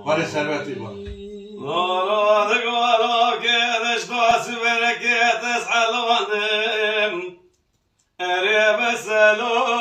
برای ثروتی با نارا دگوارا که دشتاس برکت اسحلوانم اره بسلو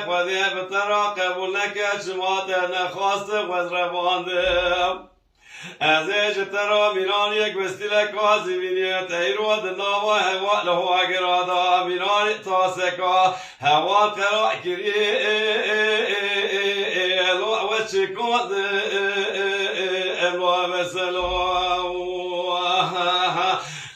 خودی بترا قبول نکرد شما تنه خواست خود روانده از ایش ترا میران یک وستیل کازی بینید ایرو دناوا هوا لهو اگرادا میران تاسکا هوا قرا کری لو و چکود الوا مسلو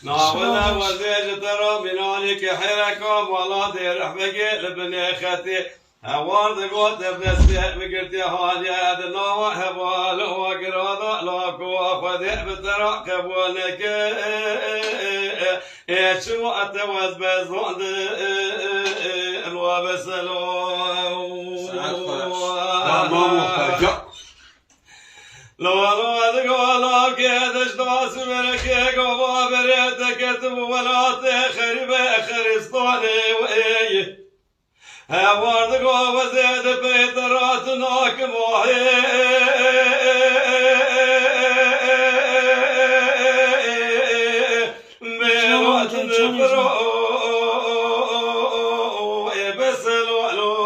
ناولا وزیج ترا میرانی که حرکا والا دیر احمگی لبنی خطی هوار دقوت بنسبه بقرتي هانيا دنوا هبال وقراض لاكو خذ بترقب ولك شو اتوز بزود وبسلو لو دقولا كدش داس برك قوا بريتك ولا تخرب خرستاني وإيه هوارد قوة زيد بيترات ناك موحي بيوات نفرو يبسلو علو